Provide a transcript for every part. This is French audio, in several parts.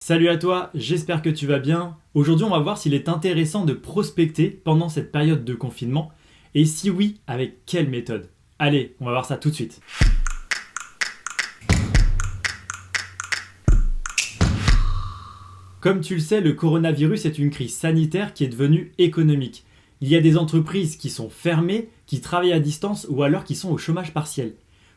Salut à toi, j'espère que tu vas bien. Aujourd'hui, on va voir s'il est intéressant de prospecter pendant cette période de confinement et si oui, avec quelle méthode. Allez, on va voir ça tout de suite. Comme tu le sais, le coronavirus est une crise sanitaire qui est devenue économique. Il y a des entreprises qui sont fermées, qui travaillent à distance ou alors qui sont au chômage partiel.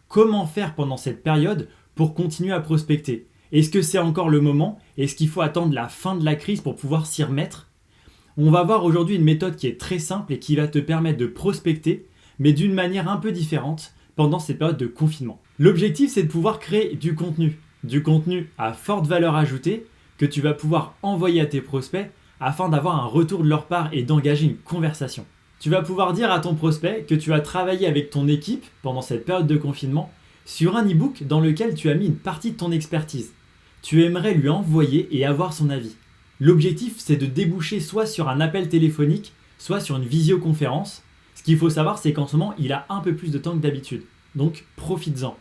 Comment faire pendant cette période pour continuer à prospecter ? Est-ce que c'est encore le moment ? Est-ce qu'il faut attendre la fin de la crise pour pouvoir s'y remettre ? On va voir aujourd'hui une méthode qui est très simple et qui va te permettre de prospecter, mais d'une manière un peu différente pendant cette période de confinement. L'objectif, c'est de pouvoir créer du contenu à forte valeur ajoutée que tu vas pouvoir envoyer à tes prospects afin d'avoir un retour de leur part et d'engager une conversation. Tu vas pouvoir dire à ton prospect que tu as travaillé avec ton équipe pendant cette période de confinement sur un e-book dans lequel tu as mis une partie de ton expertise. Tu aimerais lui envoyer et avoir son avis. L'objectif, c'est de déboucher soit sur un appel téléphonique, soit sur une visioconférence. Ce qu'il faut savoir, c'est qu'en ce moment, il a un peu plus de temps que d'habitude. Donc, profites-en.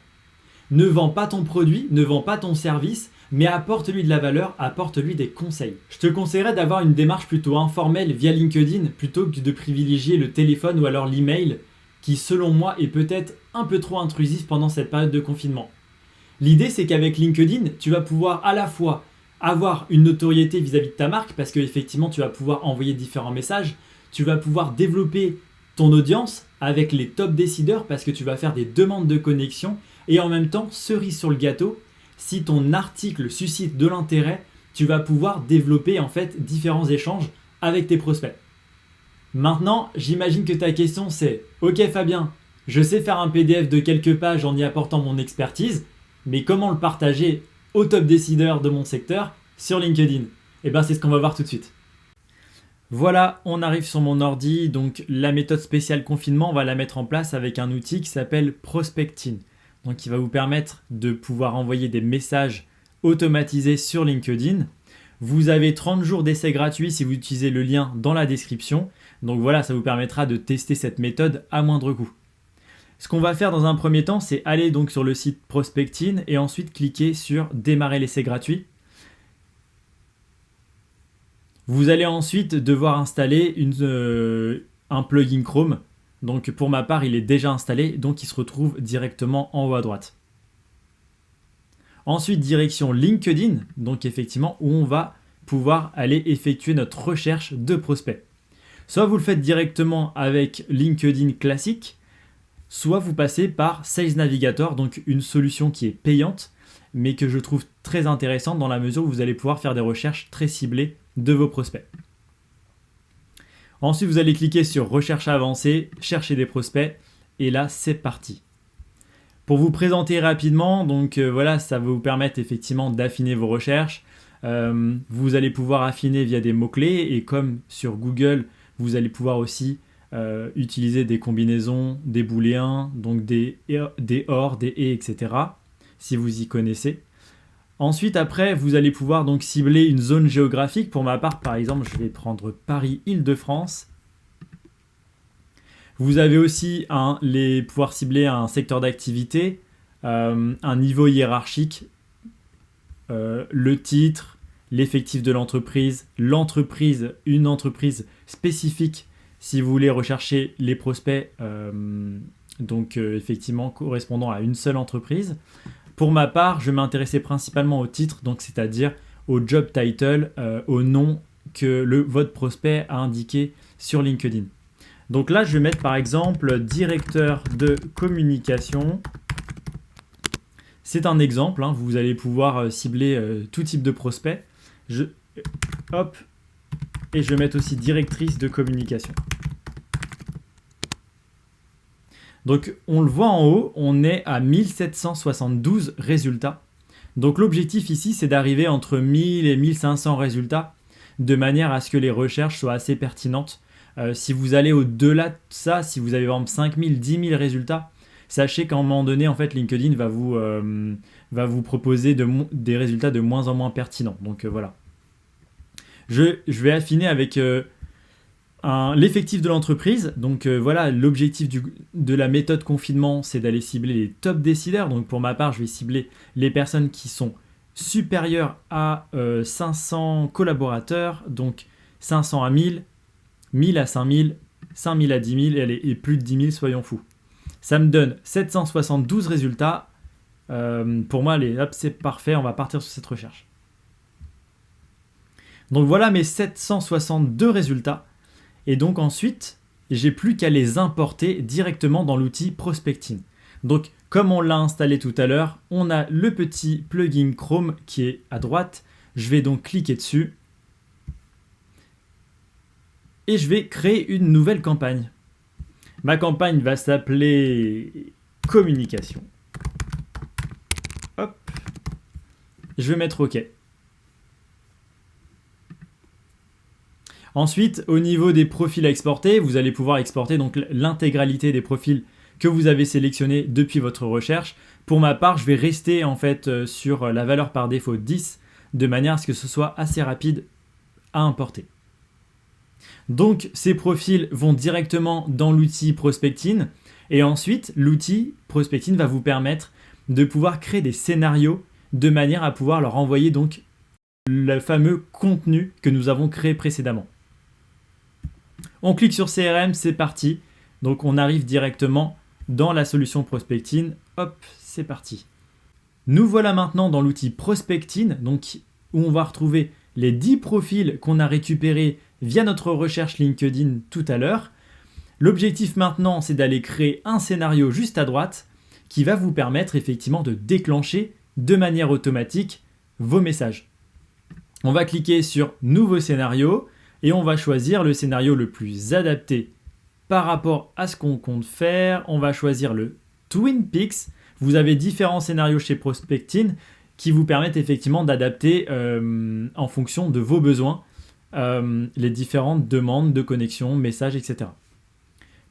Ne vends pas ton produit, ne vends pas ton service, mais apporte-lui de la valeur, apporte-lui des conseils. Je te conseillerais d'avoir une démarche plutôt informelle via LinkedIn plutôt que de privilégier le téléphone ou alors l'email qui, selon moi, est peut-être un peu trop intrusif pendant cette période de confinement. L'idée, c'est qu'avec LinkedIn, tu vas pouvoir à la fois avoir une notoriété vis-à-vis de ta marque parce qu'effectivement, tu vas pouvoir envoyer différents messages, tu vas pouvoir développer ton audience avec les top décideurs parce que tu vas faire des demandes de connexion et en même temps, cerise sur le gâteau, si ton article suscite de l'intérêt, tu vas pouvoir développer en fait différents échanges avec tes prospects. Maintenant, j'imagine que ta question c'est « Ok Fabien, je sais faire un PDF de quelques pages en y apportant mon expertise, mais comment le partager au top décideur de mon secteur sur LinkedIn ?» Et bien c'est ce qu'on va voir tout de suite. Voilà, on arrive sur mon ordi, donc la méthode spéciale confinement, on va la mettre en place avec un outil qui s'appelle Prospecting. Donc qui va vous permettre de pouvoir envoyer des messages automatisés sur LinkedIn. Vous avez 30 jours d'essai gratuit si vous utilisez le lien dans la description. Donc voilà, ça vous permettra de tester cette méthode à moindre coût. Ce qu'on va faire dans un premier temps, c'est aller donc sur le site Prospecting et ensuite cliquer sur Démarrer l'essai gratuit. Vous allez ensuite devoir installer un plugin Chrome. Donc pour ma part, il est déjà installé, donc il se retrouve directement en haut à droite. Ensuite, direction LinkedIn, donc effectivement où on va pouvoir aller effectuer notre recherche de prospects. Soit vous le faites directement avec LinkedIn classique, soit vous passez par Sales Navigator, donc une solution qui est payante, mais que je trouve très intéressante dans la mesure où vous allez pouvoir faire des recherches très ciblées de vos prospects. Ensuite, vous allez cliquer sur Recherche avancée, chercher des prospects, et là, c'est parti. Pour vous présenter rapidement, donc voilà, ça va vous permettre effectivement d'affiner vos recherches. Vous allez pouvoir affiner via des mots-clés, et comme sur Google, vous allez pouvoir aussi utiliser des combinaisons, des booléens, donc des OR, des et, etc. si vous y connaissez. Ensuite, après, vous allez pouvoir donc cibler une zone géographique. Pour ma part, par exemple, je vais prendre Paris-Île-de-France. Vous avez aussi pouvoir cibler un secteur d'activité, un niveau hiérarchique, le titre, l'effectif de l'entreprise, une entreprise spécifique si vous voulez rechercher les prospects, effectivement correspondant à une seule entreprise. Pour ma part, je vais m'intéresser principalement au titre, donc c'est-à-dire au job title, au nom que votre prospect a indiqué sur LinkedIn. Donc là, je vais mettre par exemple directeur de communication. C'est un exemple, hein, vous allez pouvoir cibler tout type de prospect. Et je vais mettre aussi directrice de communication. Donc on le voit en haut, on est à 1772 résultats. Donc l'objectif ici, c'est d'arriver entre 1000 et 1500 résultats de manière à ce que les recherches soient assez pertinentes. Si vous allez au-delà de ça, si vous avez par exemple 5000, 10 000 résultats, sachez qu'à un moment donné, en fait, LinkedIn va vous proposer des résultats de moins en moins pertinents. Donc voilà. Je vais affiner avec l'effectif de l'entreprise. Donc voilà, l'objectif de la méthode confinement, c'est d'aller cibler les top décideurs. Donc pour ma part, je vais cibler les personnes qui sont supérieur à 500 collaborateurs, donc 500 à 1000, 1000 à 5000, 5000 à 10 000 et plus de 10 000, soyons fous. Ça me donne 772 résultats. Pour moi, hop, c'est parfait, on va partir sur cette recherche. Donc voilà mes 762 résultats. Et donc ensuite, j'ai plus qu'à les importer directement dans l'outil Prospecting. Donc comme on l'a installé tout à l'heure, on a le petit plugin Chrome qui est à droite. Je vais donc cliquer dessus. Et je vais créer une nouvelle campagne. Ma campagne va s'appeler communication. Hop. Je vais mettre OK. Ensuite, au niveau des profils à exporter, vous allez pouvoir exporter donc l'intégralité des profils que vous avez sélectionnés depuis votre recherche. Pour ma part, je vais rester en fait sur la valeur par défaut 10 de manière à ce que ce soit assez rapide à importer. Donc, ces profils vont directement dans l'outil Prospecting et ensuite, l'outil Prospecting va vous permettre de pouvoir créer des scénarios de manière à pouvoir leur envoyer donc le fameux contenu que nous avons créé précédemment. On clique sur CRM, c'est parti. Donc on arrive directement dans la solution Prospecting. Hop, c'est parti. Nous voilà maintenant dans l'outil Prospecting, donc où on va retrouver les 10 profils qu'on a récupérés via notre recherche LinkedIn tout à l'heure. L'objectif maintenant, c'est d'aller créer un scénario juste à droite qui va vous permettre effectivement de déclencher de manière automatique vos messages. On va cliquer sur Nouveau scénario et on va choisir le scénario le plus adapté par rapport à ce qu'on compte faire. On va choisir le Twin Peaks. Vous avez différents scénarios chez Prospecting qui vous permettent effectivement d'adapter en fonction de vos besoins les différentes demandes de connexion, messages, etc.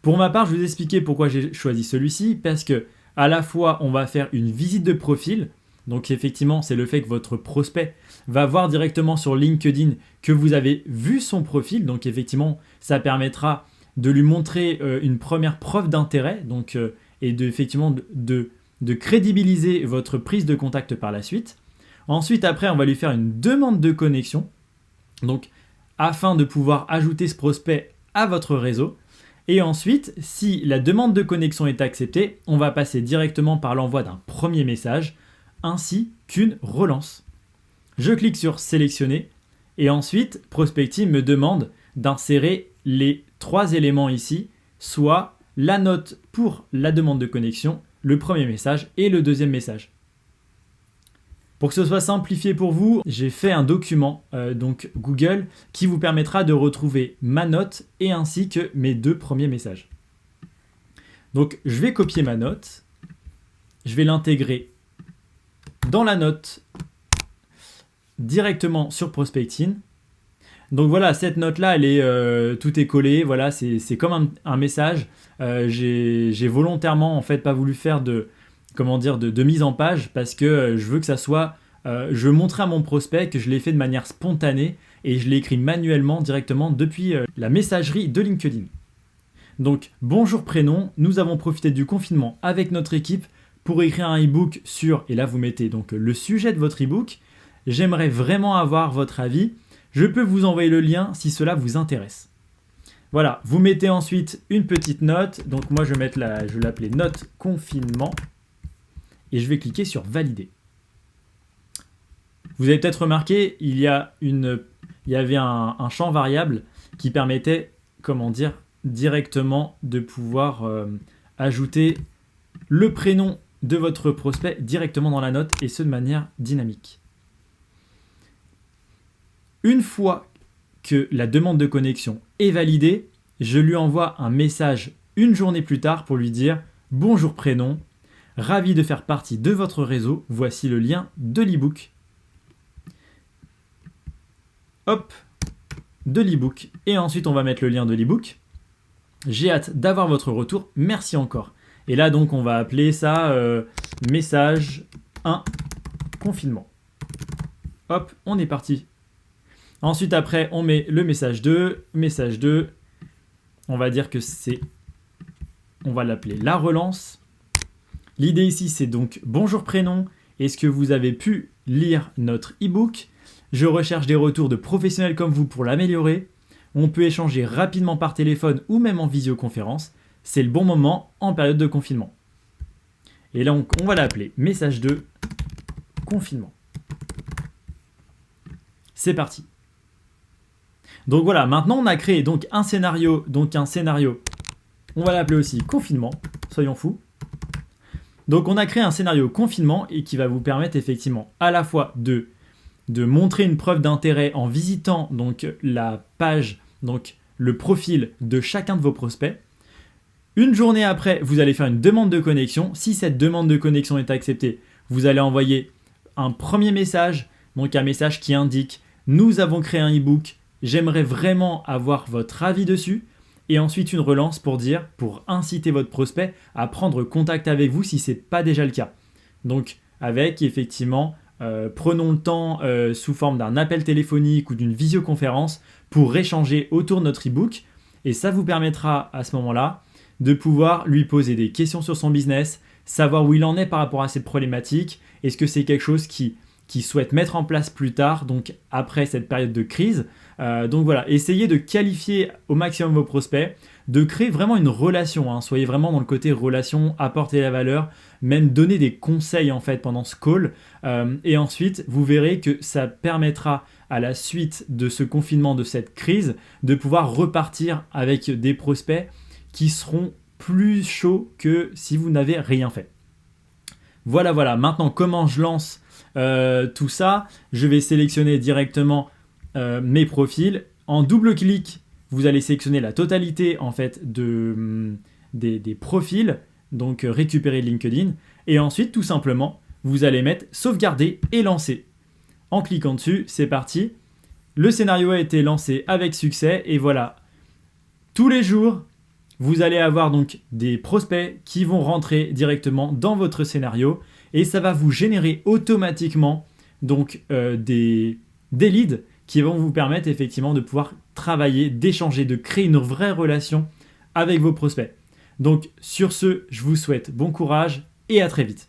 Pour ma part, je vais vous expliquer pourquoi j'ai choisi celui-ci parce que à la fois on va faire une visite de profil. Donc effectivement, c'est le fait que votre prospect va voir directement sur LinkedIn que vous avez vu son profil. Donc effectivement, ça permettra de lui montrer une première preuve d'intérêt et de crédibiliser votre prise de contact par la suite. Ensuite, après, on va lui faire une demande de connexion. Donc, afin de pouvoir ajouter ce prospect à votre réseau. Et ensuite, si la demande de connexion est acceptée, on va passer directement par l'envoi d'un premier message ainsi qu'une relance. Je clique sur sélectionner et ensuite Prospecting me demande d'insérer les 3 éléments ici, soit la note pour la demande de connexion, le premier message et le deuxième message. Pour que ce soit simplifié pour vous, j'ai fait un document donc Google qui vous permettra de retrouver ma note et ainsi que mes 2 premiers messages. Donc je vais copier ma note, je vais l'intégrer dans la note directement sur Prospecting. Donc voilà, cette note-là, tout est collé. Voilà, c'est comme un message. J'ai volontairement en fait pas voulu faire de mise en page parce que je veux que ça soit. Je veux montrer à mon prospect que je l'ai fait de manière spontanée et je l'ai écrit manuellement directement depuis la messagerie de LinkedIn. Donc bonjour prénom, nous avons profité du confinement avec notre équipe pour écrire un e-book sur, et là vous mettez donc le sujet de votre e-book. J'aimerais vraiment avoir votre avis. Je peux vous envoyer le lien si cela vous intéresse. Voilà, vous mettez ensuite une petite note. Donc moi je vais l'appeler note confinement et je vais cliquer sur valider. Vous avez peut-être remarqué, il y avait un champ variable qui permettait, directement de pouvoir ajouter le prénom de votre prospect directement dans la note et ce de manière dynamique. Une fois que la demande de connexion est validée, je lui envoie un message une journée plus tard pour lui dire « Bonjour prénom, ravi de faire partie de votre réseau, voici le lien de l'e-book. » Hop, de l'e-book. Et ensuite, on va mettre le lien de l'e-book. J'ai hâte d'avoir votre retour, merci encore. Et là, donc, on va appeler ça message 1 confinement. Hop, on est parti. Ensuite, après, on met le message 2. Message 2, on va dire que on va l'appeler la relance. L'idée ici, c'est donc bonjour prénom. est-ce que vous avez pu lire notre e-book? Je recherche des retours de professionnels comme vous pour l'améliorer. On peut échanger rapidement par téléphone ou même en visioconférence. C'est le bon moment en période de confinement. Et là, on va l'appeler message de confinement. C'est parti. Donc voilà, maintenant on a créé donc un scénario, on va l'appeler aussi confinement, soyons fous. Donc on a créé un scénario confinement et qui va vous permettre effectivement à la fois de montrer une preuve d'intérêt en visitant donc la page, donc le profil de chacun de vos prospects. Une journée après, vous allez faire une demande de connexion. Si cette demande de connexion est acceptée, vous allez envoyer un premier message, donc un message qui indique « Nous avons créé un e-book, j'aimerais vraiment avoir votre avis dessus ». Et ensuite une relance pour inciter votre prospect à prendre contact avec vous si ce n'est pas déjà le cas. Donc avec effectivement, prenons le temps sous forme d'un appel téléphonique ou d'une visioconférence pour échanger autour de notre e-book. Et ça vous permettra à ce moment-là de pouvoir lui poser des questions sur son business, savoir où il en est par rapport à cette problématique. Est-ce que c'est quelque chose qu'il souhaite mettre en place plus tard, donc après cette période de crise. Donc voilà, essayez de qualifier au maximum vos prospects, de créer vraiment une relation, soyez vraiment dans le côté relation, apporter la valeur, même donner des conseils en fait pendant ce call. Et ensuite, vous verrez que ça permettra à la suite de ce confinement, de cette crise, de pouvoir repartir avec des prospects qui seront plus chauds que si vous n'avez rien fait. Voilà, maintenant comment je lance tout ça? Je vais sélectionner directement mes profils. En double clic, vous allez sélectionner la totalité en fait des profils, donc récupérer LinkedIn. Et ensuite, tout simplement, vous allez mettre sauvegarder et lancer. En cliquant dessus, c'est parti. Le scénario a été lancé avec succès et voilà. Tous les jours, vous allez avoir donc des prospects qui vont rentrer directement dans votre scénario et ça va vous générer automatiquement donc des leads qui vont vous permettre effectivement de pouvoir travailler, d'échanger, de créer une vraie relation avec vos prospects. Donc sur ce, je vous souhaite bon courage et à très vite.